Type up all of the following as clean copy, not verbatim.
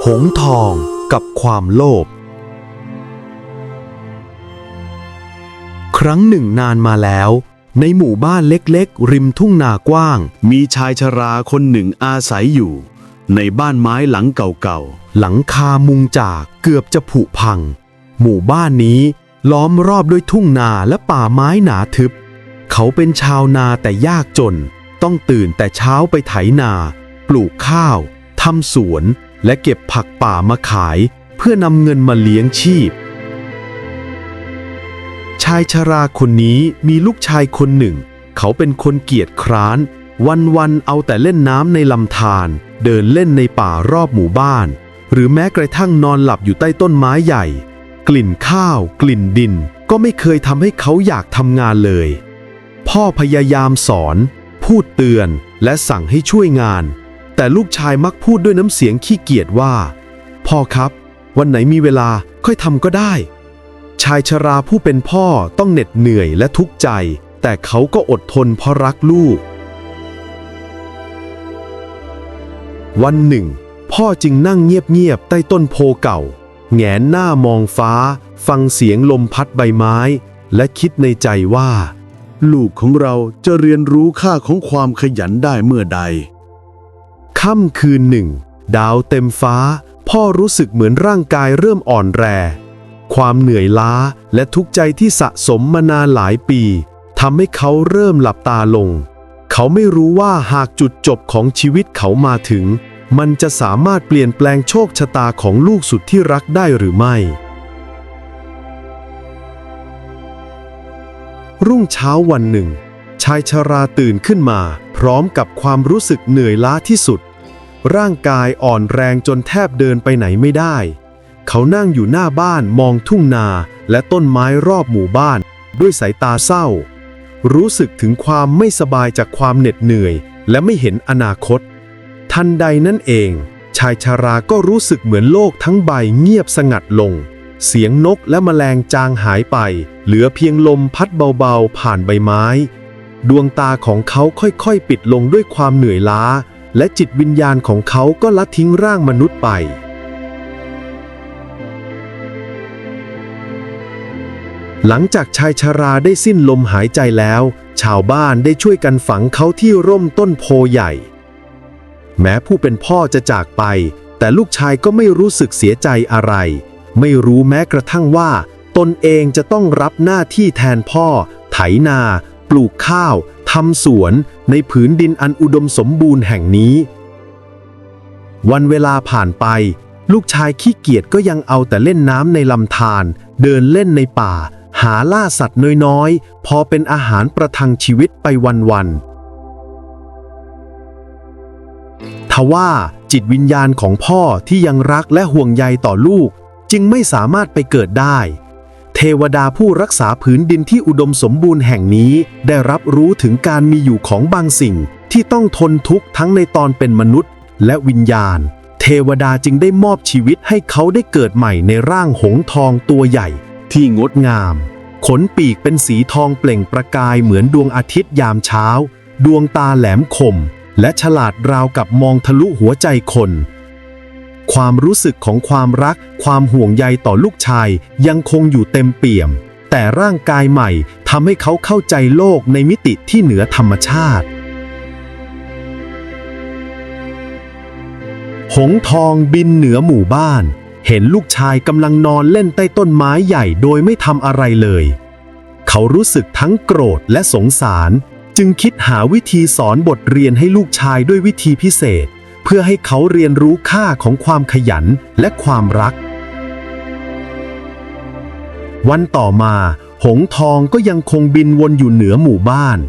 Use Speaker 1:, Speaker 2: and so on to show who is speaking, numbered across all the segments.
Speaker 1: หงส์ทองกับความโลภครั้งหนึ่งนานมาแล้วในหมู่บ้านเล็กๆริมทุ่งนากว้าง
Speaker 2: มีชายชราคนหนึ่งอาศัยอยู่ในบ้านไม้หลังเก่า
Speaker 1: หลังคามุงจากเกือบจะผุพังหมู่บ้านนี้ล้อมรอบด้วยทุ่งนาและป่าไม้หนาทึบเขาเป็นชาวนาแต่ยากจนต้องตื่นแต่เช้าไปไถนาปลูกข้าวทำสวนและเก็บผักป่ามาขายเพื่อนำเงินมาเลี้ยงชีพชายชราคนนี้มีลูกชายคนหนึ่งเขาเป็นคนเกียจคร้านวันๆเอาแต่เล่นน้ำในลำธารเดินเล่นในป่ารอบหมู่บ้านหรือแม้กระทั่งนอนหลับอยู่ใต้ต้นไม้ใหญ่กลิ่นข้าวกลิ่นดินก็ไม่เคยทำให้เขาอยากทำงานเลยพ่อพยายามสอนพูดเตือนและสั่งให้ช่วยงานแต่ลูกชายมักพูดด้วยน้ำเสียงขี้เกียจว่าพ่อครับวันไหนมีเวลาค่อยทำก็ได้ชายชราผู้เป็นพ่อต้องเหน็ดเหนื่อยและทุกข์ใจแต่เขาก็อดทนเพราะรักลูกวันหนึ่งพ่อจึงนั่งเงียบๆใต้ต้นโพเก่าแหงนหน้ามองฟ้าฟังเสียงลมพัดใบไม้และคิดในใจว่า
Speaker 2: ลูกของเราจะเรียนรู้ค่าของความขยันได้เมื่อใด
Speaker 1: ค่ำคืนหนึ่งดาวเต็มฟ้าพ่อรู้สึกเหมือนร่างกายเริ่มอ่อนแรงความเหนื่อยล้าและทุกข์ใจที่สะสมมานานหลายปีทำให้เขาเริ่มหลับตาลงเขาไม่รู้ว่าหากจุดจบของชีวิตเขามาถึงมันจะสามารถเปลี่ยนแปลงโชคชะตาของลูกสุดที่รักได้หรือไม่รุ่งเช้าวันหนึ่งชายชราตื่นขึ้นมาพร้อมกับความรู้สึกเหนื่อยล้าที่สุดร่างกายอ่อนแรงจนแทบเดินไปไหนไม่ได้เขานั่งอยู่หน้าบ้านมองทุ่งนาและต้นไม้รอบหมู่บ้านด้วยสายตาเศร้ารู้สึกถึงความไม่สบายจากความเหน็ดเหนื่อยและไม่เห็นอนาคตทันใดนั่นเองชายชราก็รู้สึกเหมือนโลกทั้งใบเงียบสงัดลงเสียงนกและแมลงจางหายไปเหลือเพียงลมพัดเบาๆผ่านใบไม้ดวงตาของเขาค่อยๆปิดลงด้วยความเหนื่อยล้าและจิตวิญญาณของเขาก็ละทิ้งร่างมนุษย์ไปหลังจากชายชราได้สิ้นลมหายใจแล้วชาวบ้านได้ช่วยกันฝังเขาที่ร่มต้นโพใหญ่แม้ผู้เป็นพ่อจะจากไปแต่ลูกชายก็ไม่รู้สึกเสียใจอะไรไม่รู้แม้กระทั่งว่าตนเองจะต้องรับหน้าที่แทนพ่อไถนาปลูกข้าวทำสวนในผืนดินอันอุดมสมบูรณ์แห่งนี้วันเวลาผ่านไปลูกชายขี้เกียจก็ยังเอาแต่เล่นน้ำในลำธารเดินเล่นในป่าหาล่าสัตว์น้อยๆพอเป็นอาหารประทังชีวิตไปวันๆทว่าจิตวิญญาณของพ่อที่ยังรักและห่วงใยต่อลูกจึงไม่สามารถไปเกิดได้เทวดาผู้รักษาผืนดินที่อุดมสมบูรณ์แห่งนี้ได้รับรู้ถึงการมีอยู่ของบางสิ่งที่ต้องทนทุกข์ทั้งในตอนเป็นมนุษย์และวิญญาณเทวดาจึงได้มอบชีวิตให้เขาได้เกิดใหม่ในร่างหงส์ทองตัวใหญ่ที่งดงามขนปีกเป็นสีทองเปล่งประกายเหมือนดวงอาทิตย์ยามเช้าดวงตาแหลมคมและฉลาดราวกับมองทะลุหัวใจคนความรู้สึกของความรักความห่วงใยต่อลูกชายยังคงอยู่เต็มเปี่ยมแต่ร่างกายใหม่ทำให้เขาเข้าใจโลกในมิติที่เหนือธรรมชาติหงส์ทองบินเหนือหมู่บ้านเห็นลูกชายกำลังนอนเล่นใต้ต้นไม้ใหญ่โดยไม่ทำอะไรเลยเขารู้สึกทั้งโกรธและสงสารจึงคิดหาวิธีสอนบทเรียนให้ลูกชายด้วยวิธีพิเศษเพื่อให้เขาเรียนรู้ค่าของความขยันและความรักวันต่อมาหงส์ทองก็ยังคงบินวนอยู่เหนือหมู่บ้าน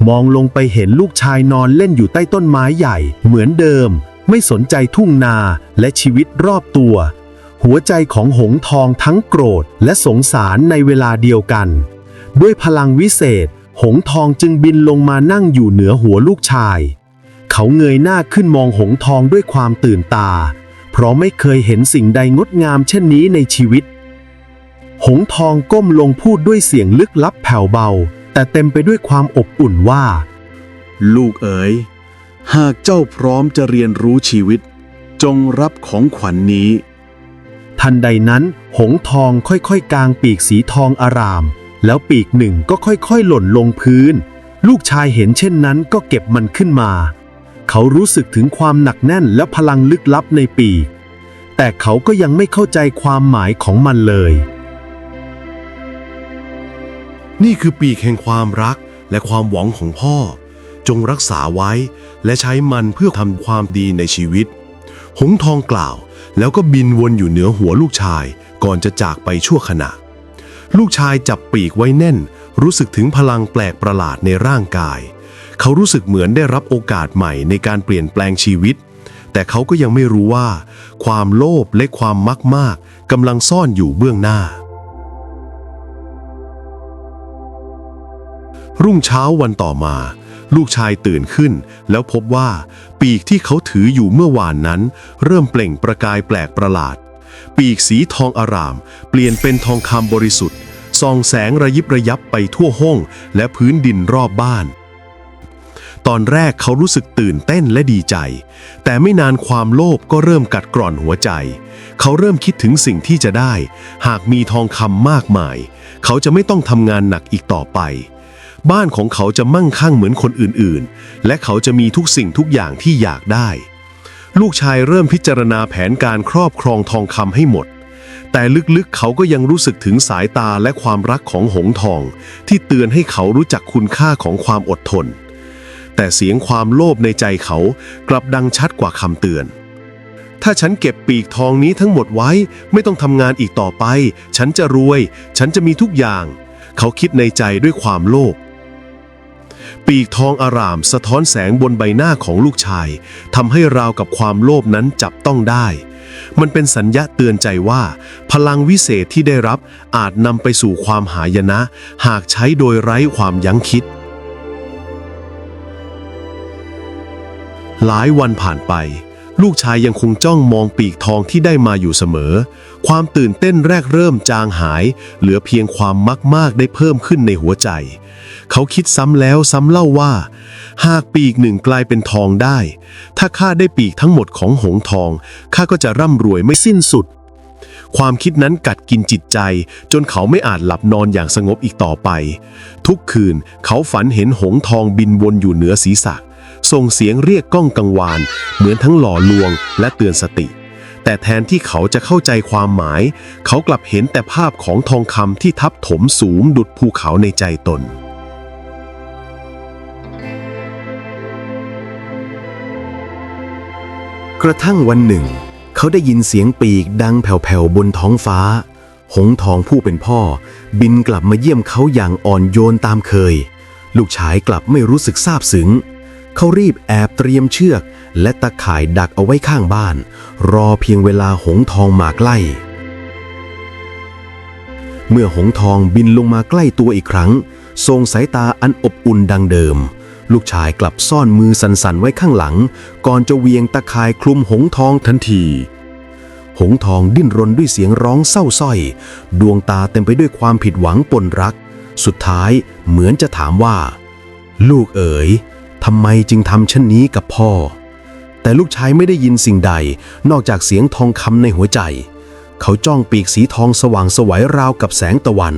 Speaker 1: มองลงไปเห็นลูกชายนอนเล่นอยู่ใต้ต้นไม้ใหญ่เหมือนเดิมไม่สนใจทุ่งนาและชีวิตรอบตัวหัวใจของหงส์ทองทั้งโกรธและสงสารในเวลาเดียวกันด้วยพลังวิเศษหงส์ทองจึงบินลงมานั่งอยู่เหนือหัวลูกชายเขาเงยหน้าขึ้นมองหงส์ทองด้วยความตื่นตาเพราะไม่เคยเห็นสิ่งใดงดงามเช่นนี้ในชีวิตหงส์ทองก้มลงพูดด้วยเสียงลึกลับแผ่วเบาแต่เต็มไปด้วยความอบอุ่นว่า
Speaker 2: ลูกเอ๋ยหากเจ้าพร้อมจะเรียนรู้ชีวิต จงรับของขวัญนี้
Speaker 1: ทันใดนั้นหงส์ทองค่อยๆกางปีกสีทองอารามแล้วปีกหนึ่งก็ค่อยๆหล่นลงพื้นลูกชายเห็นเช่นนั้นก็เก็บมันขึ้นมาเขารู้สึกถึงความหนักแน่นและพลังลึกลับในปีกแต่เขาก็ยังไม่เข้าใจความหมายของมันเลย
Speaker 3: นี่คือปีกแห่งความรักและความหวังของพ่อจงรักษาไว้และใช้มันเพื่อทำความดีในชีวิตหงส์ทองกล่าวแล้วก็บินวนอยู่เหนือหัวลูกชายก่อนจะจากไปชั่วขณะลูกชายจับปีกไว้แน่นรู้สึกถึงพลังแปลกประหลาดในร่างกายเขารู้สึกเหมือนได้รับโอกาสใหม่ในการเปลี่ยนแปลงชีวิตแต่เขาก็ยังไม่รู้ว่าความโลภและความมักมากกำลังซ่อนอยู่เบื้องหน้ารุ่งเช้าวันต่อมาลูกชายตื่นขึ้นแล้วพบว่าปีกที่เขาถืออยู่เมื่อวานนั้นเริ่มเปล่งประกายแปลกประหลาดปีกสีทองอารามเปลี่ยนเป็นทองคำบริสุทธิ์ส่องแสงระยิบระยับไปทั่วห้องและพื้นดินรอบบ้านตอนแรกเขารู้สึกตื่นเต้นและดีใจแต่ไม่นานความโลภก็เริ่มกัดกร่อนหัวใจเขาเริ่มคิดถึงสิ่งที่จะได้หากมีทองคำมากมายเขาจะไม่ต้องทำงานหนักอีกต่อไปบ้านของเขาจะมั่งคั่งเหมือนคนอื่นๆและเขาจะมีทุกสิ่งทุกอย่างที่อยากได้ลูกชายเริ่มพิจารณาแผนการครอบครองทองคำให้หมดแต่ลึกๆเขาก็ยังรู้สึกถึงสายตาและความรักของหงส์ทองที่เตือนให้เขารู้จักคุณค่าของความอดทนแต่เสียงความโลภในใจเขากลับดังชัดกว่าคำเตือนถ้าฉันเก็บปีกทองนี้ทั้งหมดไว้ไม่ต้องทำงานอีกต่อไปฉันจะรวยฉันจะมีทุกอย่างเขาคิดในใจด้วยความโลภปีกทองอารามสะท้อนแสงบนใบหน้าของลูกชายทำให้ราวกับความโลภนั้นจับต้องได้มันเป็นสัญญาเตือนใจว่าพลังวิเศษที่ได้รับอาจนำไปสู่ความหายนะหากใช้โดยไร้ความยั้งคิดหลายวันผ่านไปลูกชายยังคงจ้องมองปีกทองที่ได้มาอยู่เสมอความตื่นเต้นแรกเริ่มจางหายเหลือเพียงความมักมากได้เพิ่มขึ้นในหัวใจเขาคิดซ้ำแล้วซ้ำเล่าว่าหากปีกหนึ่งกลายเป็นทองได้ถ้าข้าได้ปีกทั้งหมดของหงส์ทองข้าก็จะร่ำรวยไม่สิ้นสุดความคิดนั้นกัดกินจิตใจจนเขาไม่อาจหลับนอนอย่างสงบอีกต่อไปทุกคืนเขาฝันเห็นหงส์ทองบินวนอยู่เหนือศีรษะส่งเสียงเรียกก้องกังวานเหมือนทั้งหล่อลวงและเตือนสติแต่แทนที่เขาจะเข้าใจความหมายเขากลับเห็นแต่ภาพของทองคำที่ทับถมสูงดุจภูเขาในใจตน
Speaker 4: กระทั่งวันหนึ่งเขาได้ยินเสียงปีกดังแผ่วๆบนท้องฟ้าหงส์ทองผู้เป็นพ่อบินกลับมาเยี่ยมเขาอย่างอ่อนโยนตามเคยลูกชายกลับไม่รู้สึกซาบซึ้งเขารีบแอบเตรียมเชือกและตะข่ายดักเอาไว้ข้างบ้านรอเพียงเวลาหงส์ทองมาใกล้เมื่อหงส์ทองบินลงมาใกล้ตัวอีกครั้งส่งสายตาอันอบอุ่นดังเดิมลูกชายกลับซ่อนมือสั่นๆไว้ข้างหลังก่อนจะเวียงตะข่ายคลุมหงส์ทองทันทีหงส์ทองดิ้นรนด้วยเสียงร้องเศร้าส้อยดวงตาเต็มไปด้วยความผิดหวังปนรักสุดท้ายเหมือนจะถามว่าลูกเอ๋ยทำไมจึงทำเช่นนี้กับพ่อแต่ลูกชายไม่ได้ยินสิ่งใดนอกจากเสียงทองคำในหัวใจเขาจ้องปีกสีทองสว่างไสวราวกับแสงตะวัน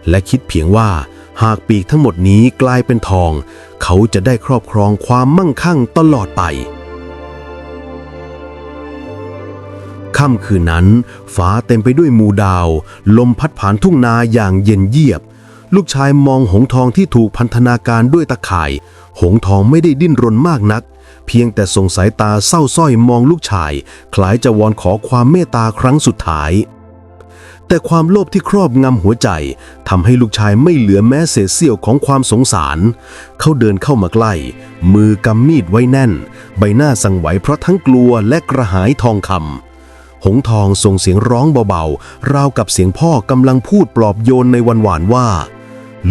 Speaker 4: และคิดเพียงว่าหากปีกทั้งหมดนี้กลายเป็นทองเขาจะได้ครอบครองความมั่งคั่งตลอดไปค่ำคืนนั้นฟ้าเต็มไปด้วยหมู่ดาวลมพัดผ่านทุ่งนาอย่างเย็นเยียบลูกชายมองหงส์ทองที่ถูกพันธนาการด้วยตะข่ายหงส์ทองไม่ได้ดิ้นรนมากนักเพียงแต่ส่งสายตาเศร้าส้อยมองลูกชายคล้ายจะวอนขอความเมตตาครั้งสุดท้ายแต่ความโลภที่ครอบงำหัวใจทำให้ลูกชายไม่เหลือแม้เศษเสี้ยวของความสงสารเขาเดินเข้ามาใกล้มือกำมีดไว้แน่นใบหน้าสั่นไหวเพราะทั้งกลัวและกระหายทองคำหงส์ทองส่งเสียงร้องเบาๆราวกับเสียงพ่อกำลังพูดปลอบโยนในวันหวานว่า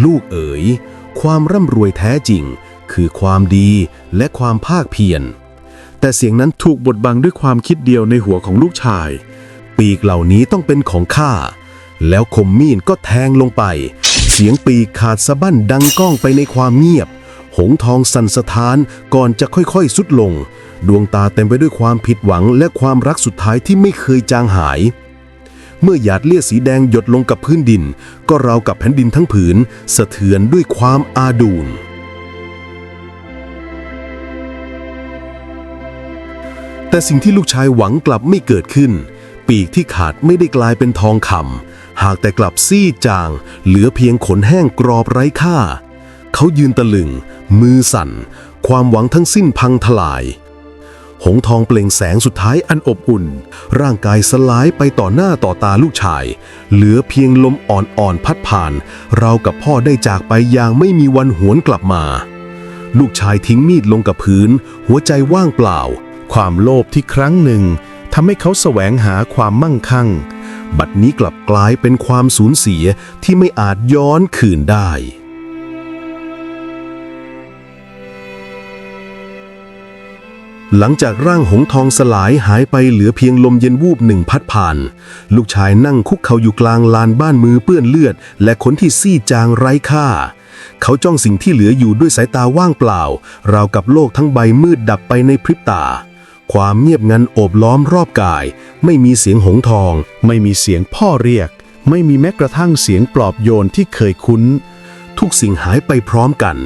Speaker 4: ลูกเอ๋ยความร่ำรวยแท้จริงคือความดีและความภาคเพียรแต่เสียงนั้นถูกบดบังด้วยความคิดเดียวในหัวของลูกชายปีกเหล่านี้ต้องเป็นของข้าแล้วคมมีดก็แทงลงไปเสียงปีกขาดสะบั้นดังก้องไปในความเงียบหงส์ทองสั่นสะท้านก่อนจะค่อยๆทรุดลง ดวงตาเต็มไปด้วยความผิดหวังและความรักสุดท้ายที่ไม่เคยจางหายเมื่อหยาดเลือดสีแดงหยดลงกับพื้นดินก็ราวกับแผ่นดินทั้งผืนสะเทือนด้วยความอาดูลแต่สิ่งที่ลูกชายหวังกลับไม่เกิดขึ้นปีกที่ขาดไม่ได้กลายเป็นทองคำหากแต่กลับซีดจางเหลือเพียงขนแห้งกรอบไร้ค่าเขายืนตะลึงมือสั่นความหวังทั้งสิ้นพังทลายหงส์ทองเปล่งแสงสุดท้ายอันอบอุ่นร่างกายสลายไปต่อหน้าต่อตาลูกชายเหลือเพียงลมอ่อนๆพัดผ่านราวกับพ่อได้จากไปอย่างไม่มีวันหวนกลับมาลูกชายทิ้งมีดลงกับพื้นหัวใจว่างเปล่า
Speaker 1: ความโลภที่ครั้งหนึ่งทำให้เขาแสวงหาความมั่งคั่ง
Speaker 4: บัดนี้กลับกลายเป็นความสูญเสียที่ไม่อาจย้อนคืนได้หลังจากร่างหงส์ทองสลายหายไปเหลือเพียงลมเย็นวูบหนึ่งพัดผ่านลูกชายนั่งคุกเข่าอยู่กลางลานบ้านมือเปื้อนเลือดและขนที่ซีดจางไร้ค่าเขาจ้องสิ่งที่เหลืออยู่ด้วยสายตาว่างเปล่าราวกับโลกทั้งใบมืดดับไปในพริบตาความเงียบงันโอบล้อมรอบกายไม่มีเสียงหงส์ทอง
Speaker 1: ไม่มีเสียงพ่อเรียกไม่มีแม้กระทั่งเสียงปลอบโยนที่เคยคุ้น
Speaker 4: ทุกสิ่งหายไปพร้อมกัน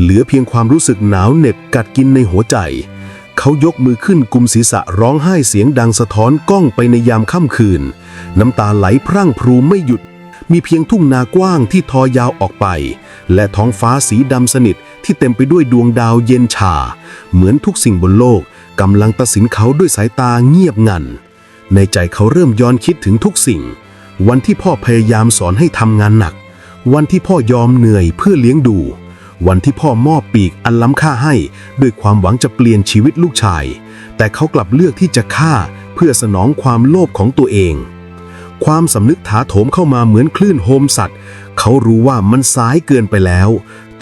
Speaker 4: เหลือเพียงความรู้สึกหนาวเหน็บกัดกินในหัวใจเขายกมือขึ้นกุมศีรษะร้องไห้เสียงดังสะท้อนก้องไปในยามค่ำคืนน้ำตาไหลพรั่งพรูไม่หยุดมีเพียงทุ่งนากว้างที่ทอยาวออกไปและท้องฟ้าสีดำสนิทที่เต็มไปด้วยดวงดาวเย็นชาเหมือนทุกสิ่งบนโลกกำลังตัดสินเขาด้วยสายตาเงียบงันในใจเขาเริ่มย้อนคิดถึงทุกสิ่งวันที่พ่อพยายามสอนให้ทำงานหนักวันที่พ่อยอมเหนื่อยเพื่อเลี้ยงดูวันที่พ่อมอบปีกอันล้ำค่าให้ด้วยความหวังจะเปลี่ยนชีวิตลูกชายแต่เขากลับเลือกที่จะฆ่าเพื่อสนองความโลภของตัวเองความสำนึกถาโถมเข้ามาเหมือนคลื่นโฮมสัตว์เขารู้ว่ามันสายเกินไปแล้ว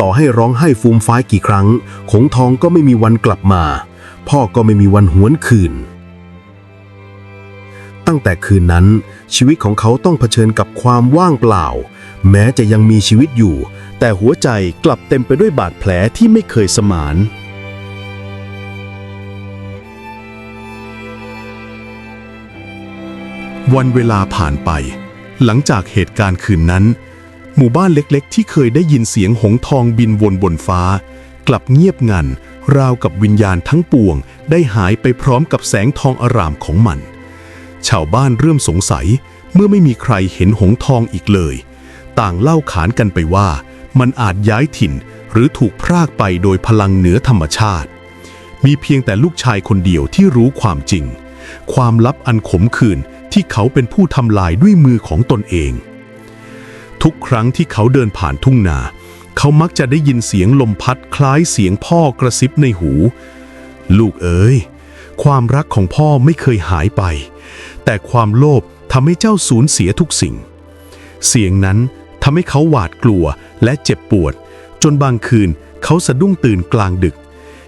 Speaker 4: ต่อให้ร้องไห้ฟูมฟ้ายกี่ครั้งหงส์ทองก็ไม่มีวันกลับมาพ่อก็ไม่มีวันหวนคืนตั้งแต่คืนนั้นชีวิตของเขาต้องเผชิญกับความว่างเปล่าแม้จะยังมีชีวิตอยู่
Speaker 1: แต่หัวใจกลับเต็มไปด้วยบาดแผลที่ไม่เคยสมาน
Speaker 3: วันเวลาผ่านไปหลังจากเหตุการณ์คืนนั้นหมู่บ้านเล็กๆที่เคยได้ยินเสียงหงส์ทองบินวนบนฟ้ากลับเงียบงันราวกับวิญญาณทั้งปวงได้หายไปพร้อมกับแสงทองอร่ามของมันชาวบ้านเริ่มสงสัยเมื่อไม่มีใครเห็นหงส์ทองอีกเลยต่างเล่าขานกันไปว่ามันอาจย้ายถิ่นหรือถูกพรากไปโดยพลังเหนือธรรมชาติมีเพียงแต่ลูกชายคนเดียวที่รู้ความจริงความลับอันขมขื่นที่เขาเป็นผู้ทำลายด้วยมือของตนเองทุกครั้งที่เขาเดินผ่านทุ่งนาเขามักจะได้ยินเสียงลมพัดคล้ายเสียงพ่อกระซิบในหูลูกเอ๋ยความรักของพ่อไม่เคยหายไปแต่ความโลภทำให้เจ้าสูญเสียทุกสิ่งเสียงนั้นทำให้เขาหวาดกลัวและเจ็บปวดจนบางคืนเขาสะดุ้งตื่นกลางดึก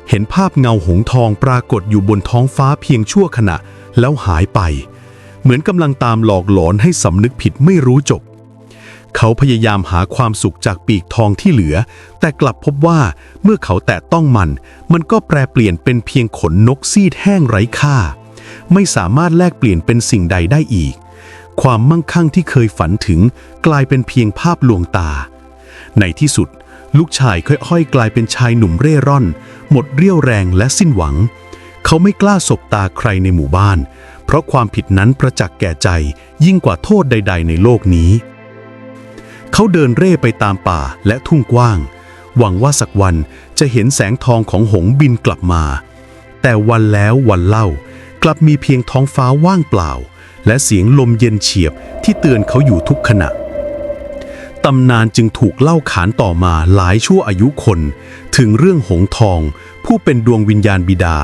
Speaker 3: เห็นภาพเงาหงส์ทองปรากฏอยู่บนท้องฟ้าเพียงชั่วขณะแล้วหายไปเหมือนกำลังตามหลอกหลอนให้สำนึกผิดไม่รู้จบเขาพยายามหาความสุขจากปีกทองที่เหลือแต่กลับพบว่าเมื่อเขาแตะต้องมันก็แปรเปลี่ยนเป็นเพียงขนนกซีดแห้งไร้ค่าไม่สามารถแลกเปลี่ยนเป็นสิ่งใดได้อีกความมั่งคั่งที่เคยฝันถึงกลายเป็นเพียงภาพลวงตาในที่สุดลูกชายค่อยๆกลายเป็นชายหนุ่มเร่ร่อนหมดเรี่ยวแรงและสิ้นหวังเขาไม่กล้าสบตาใครในหมู่บ้านเพราะความผิดนั้นประจักษ์แก่ใจยิ่งกว่าโทษใดๆในโลกนี้เขาเดินเร่ไปตามป่าและทุ่งกว้างหวังว่าสักวันจะเห็นแสงทองของหงส์บินกลับมาแต่วันแล้ววันเล่ากลับมีเพียงท้องฟ้าว่างเปล่าและเสียงลมเย็นเฉียบที่เตือนเขาอยู่ทุกขณะตำนานจึงถูกเล่าขานต่อมาหลายชั่วอายุคนถึงเรื่องหงส์ทองผู้เป็นดวงวิญญาณบิดา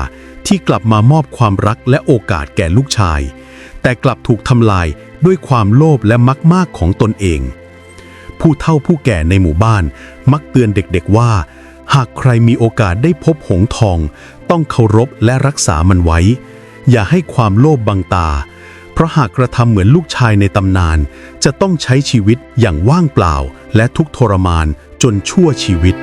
Speaker 3: ที่กลับมามอบความรักและโอกาสแก่ลูกชายแต่กลับถูกทำลายด้วยความโลภและมักมากของตนเองผู้เฒ่าผู้แก่ในหมู่บ้านมักเตือนเด็กๆว่าหากใครมีโอกาสได้พบหงส์ทองต้องเคารพและรักษามันไว้อย่าให้ความโลภบังตาเพราะหากกระทำเหมือนลูกชายในตำนานจะต้องใช้ชีวิตอย่างว่างเปล่าและทุกข์ทรมานจนชั่วชีวิต